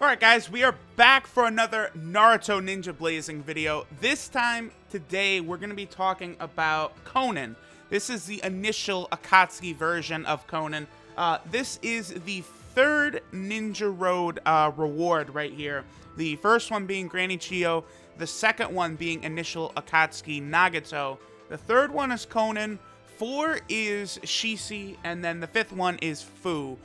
Alright guys, we are back for another Naruto Ninja Blazing video. This time, today, we're going to be talking about Konan. This is the initial AKATSUKI version of Konan. This is the third Ninja Road reward right here. The first one being Granny Chiyo, the second one being initial AKATSUKI Nagato. The third one is Konan, 4 is Shishi, and then the 5th one is Fu.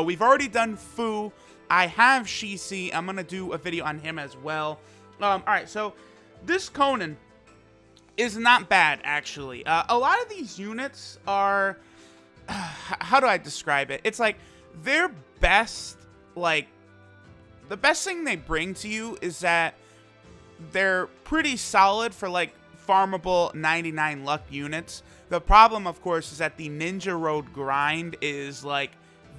We've already done Fu. I have Shishi. I'm going to do a video on him as well. Alright, so this Konan is not bad, actually. A lot of these units are... how do I describe it? It's like, their best, like... the best thing they bring to you is that they're pretty solid for, like, farmable 99 luck units. The problem, of course, is that the Ninja Road grind is, like,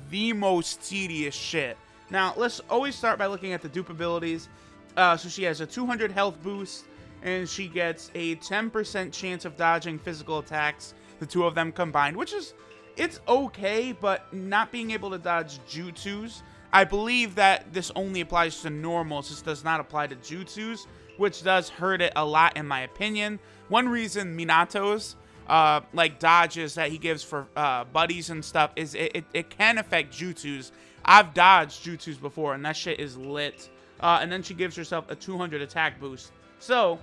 the most tedious shit. Now, let's always start by looking at the dupe abilities. So she has a 200 health boost, and she gets a 10% chance of dodging physical attacks, the two of them combined, which is, it's okay, but not being able to dodge jutsus. I believe that this only applies to normals. This does not apply to jutsus, which does hurt it a lot in my opinion. One reason Minato's like dodges that he gives for buddies and stuff is it can affect jutsus. I've dodged jutsus before, and that shit is lit. And then she gives herself a 200 attack boost. So,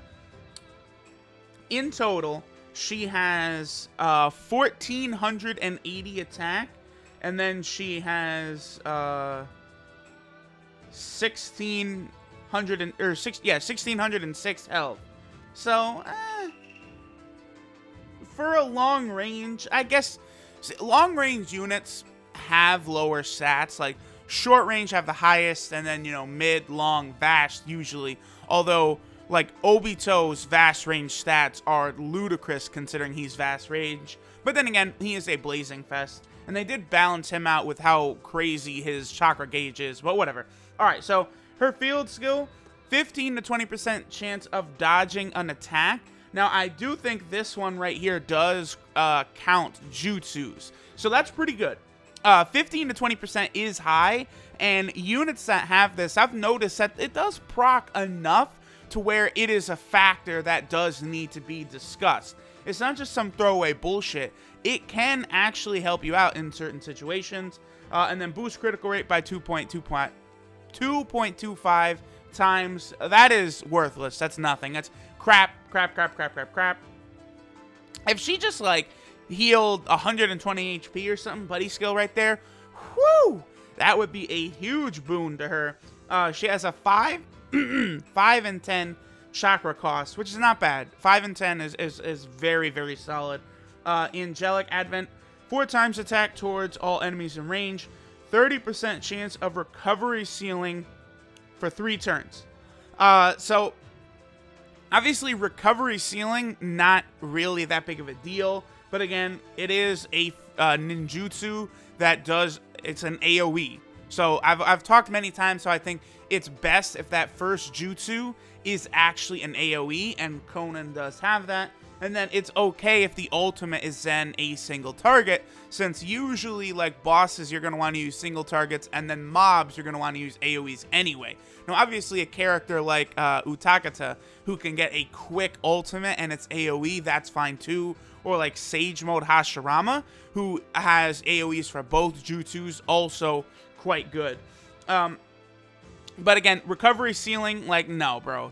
in total, she has 1,480 attack, and then she has 1,606 health. So, for a long range, I guess long range units have lower stats. Like short range have the highest, and then, you know, mid, long, vast usually. Although, like, Obito's vast range stats are ludicrous considering he's vast range. But then again, he is a Blazing Fest, and they did balance him out with how crazy his chakra gauge is, but whatever. Alright, so her field skill, 15 to 20% chance of dodging an attack. Now, I do think this one right here does count jutsus, so that's pretty good. 15 to 20% is high, and units that have this, I've noticed that it does proc enough to where it is a factor that does need to be discussed. It's not just some throwaway bullshit. It can actually help you out in certain situations. And then boost critical rate by 2.25 times. That is worthless. That's nothing. That's crap. If she just, like, healed 120 HP or something, buddy skill right there, whoo, that would be a huge boon to her. She has a 5 and 10 chakra cost, which is not bad. 5 and 10 is very, very solid. Angelic Advent, 4 times attack towards all enemies in range, 30% chance of recovery ceiling for 3 turns. So obviously recovery ceiling, not really that big of a deal. But again, it is a ninjutsu that does, it's an AoE. So I've talked many times, so I think it's best if that first jutsu is actually an AoE, and Konan does have that. And then it's okay if the ultimate is then a single target, since usually, like, bosses, you're going to want to use single targets, and then mobs, you're going to want to use AoEs anyway. Now, obviously, a character like Utakata, who can get a quick ultimate and it's AoE, that's fine too. Or like Sage Mode Hashirama, who has AoEs for both jutsus, also quite good. But again, recovery ceiling, like, no, bro.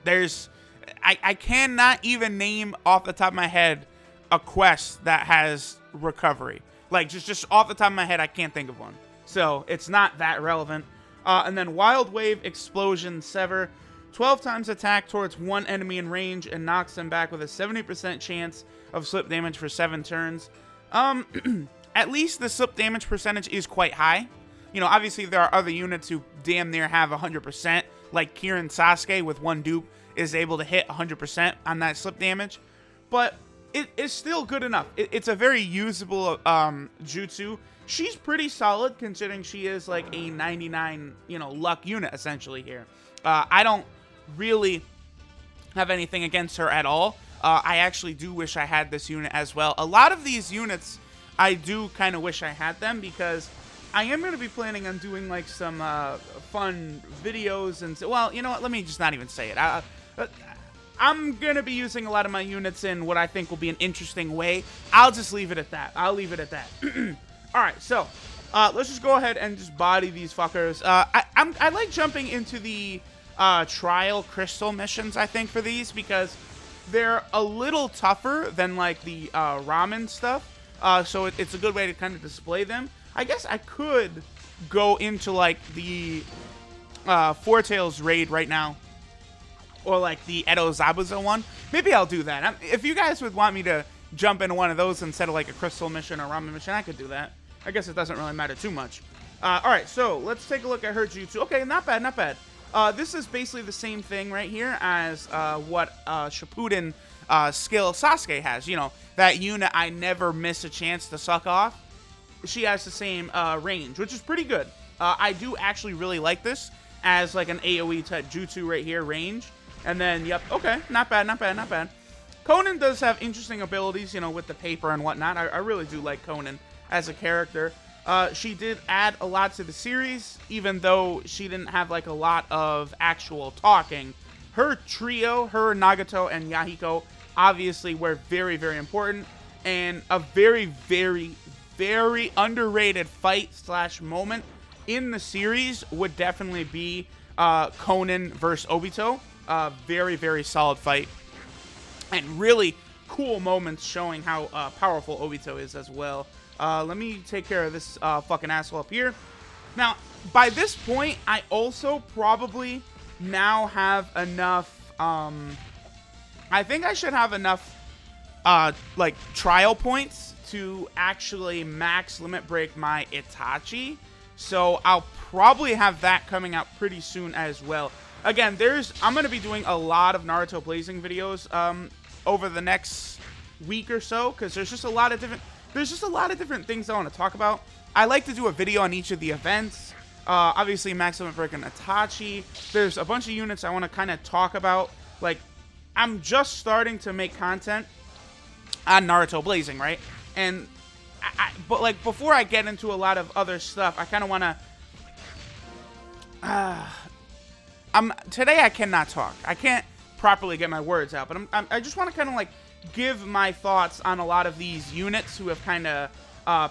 I cannot even name off the top of my head a quest that has recovery. Like, just off the top of my head, I can't think of one. So, it's not that relevant. And then Wild Wave, Explosion, Sever. 12 times attack towards one enemy in range and knocks them back with a 70% chance of slip damage for 7 turns. At least the slip damage percentage is quite high. You know, obviously there are other units who damn near have 100%, like Kirin Sasuke with one dupe is able to hit 100% on that slip damage. But it is still good enough. It's a very usable jutsu. She's pretty solid considering she is like a 99, you know, luck unit essentially here. I don't really have anything against her at all. I actually do wish I had this unit as well. A lot of these units, I do kind of wish I had them because I am going to be planning on doing like some fun videos and well, you know what? Let me just not even say it. I'm going to be using a lot of my units in what I think will be an interesting way. I'll just leave it at that. I'll leave it at that. All right, so let's just go ahead and just body these fuckers. I like jumping into the trial crystal missions, I think, for these because they're a little tougher than like the ramen stuff. So it's a good way to kind of display them. I guess I could go into like the Four Tails raid right now. Or like the Edo Zabuza one. Maybe I'll do that. If you guys would want me to jump into one of those instead of like a crystal mission or ramen mission, I could do that. I guess it doesn't really matter too much. Alright, so let's take a look at her jutsu. Okay, not bad, not bad. This is basically the same thing right here as what Shippuden skill Sasuke has. You know, that unit I never miss a chance to suck off. She has the same range, which is pretty good. I do actually really like this as like an AoE type jutsu right here, range. And then, yep, okay, not bad, not bad, not bad. Konan does have interesting abilities, you know, with the paper and whatnot. I really do like Konan as a character. She did add a lot to the series, even though she didn't have, like, a lot of actual talking. Her trio, her, Nagato, and Yahiko, obviously were very, very important. And a very, very, very underrated fight slash moment in the series would definitely be Konan versus Obito. Very, very solid fight. And really cool moments showing how powerful Obito is as well. Let me take care of this fucking asshole up here. Now, by this point, I also probably now have enough... I think I should have enough, like, trial points to actually max limit break my Itachi. So I'll probably have that coming out pretty soon as well. Again, I'm going to be doing a lot of Naruto blazing videos over the next week or so because there's just a lot of different things I want to talk about. I like to do a video on each of the events. Obviously, Max Limit Break and Itachi. There's a bunch of units I want to kind of talk about. Like, I'm just starting to make content on Naruto blazing, right? And but like before I get into a lot of other stuff, I kind of want to. Today I cannot talk. I can't properly get my words out, but I just want to kind of like give my thoughts on a lot of these units who have kind of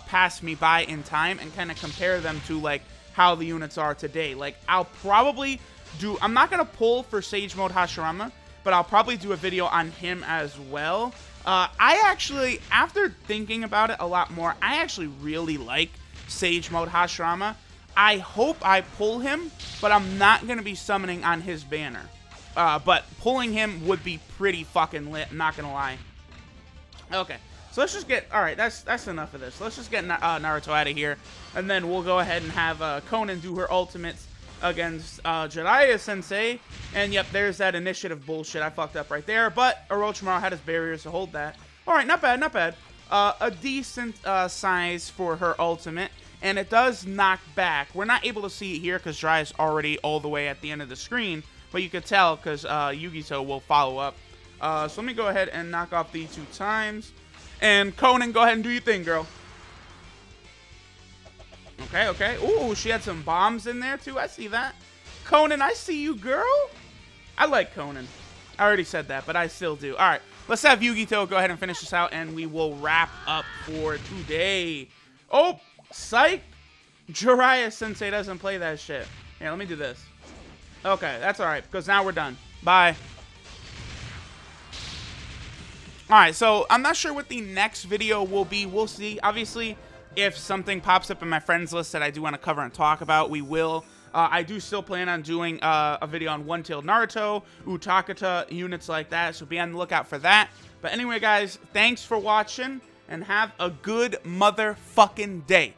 passed me by in time and kind of compare them to like how the units are today. Like I'll probably do, I'm not going to pull for Sage Mode Hashirama, but I'll probably do a video on him as well. I actually, after thinking about it a lot more, I actually really like Sage Mode Hashirama. I hope I pull him, but I'm not going to be summoning on his banner. But pulling him would be pretty fucking lit, not going to lie. Okay, so let's just get, alright, that's enough of this. Let's just get Naruto out of here, and then we'll go ahead and have Konan do her ultimates against Jiraiya-sensei. And yep, there's that initiative bullshit I fucked up right there, but Orochimaru had his barriers to hold that. Alright, not bad, not bad. A decent size for her ultimate. And it does knock back. We're not able to see it here because Jiraiya's already all the way at the end of the screen. But you could tell because Yugito will follow up. So let me go ahead and knock off the 2 times. And Konan, go ahead and do your thing, girl. Okay, okay. Ooh, she had some bombs in there too. I see that. Konan, I see you, girl. I like Konan. I already said that, but I still do. All right, let's have Yugito go ahead and finish this out, and we will wrap up for today. Oh, psych. Jiraiya-sensei doesn't play that shit. Here, let me do this. Okay, that's all right, because now we're done. Bye. All right, so I'm not sure what the next video will be. We'll see. Obviously, if something pops up in my friends list that I do want to cover and talk about, we will. I do still plan on doing a video on One-Tailed Naruto, Utakata, units like that, so be on the lookout for that. But anyway, guys, thanks for watching, and have a good motherfucking day.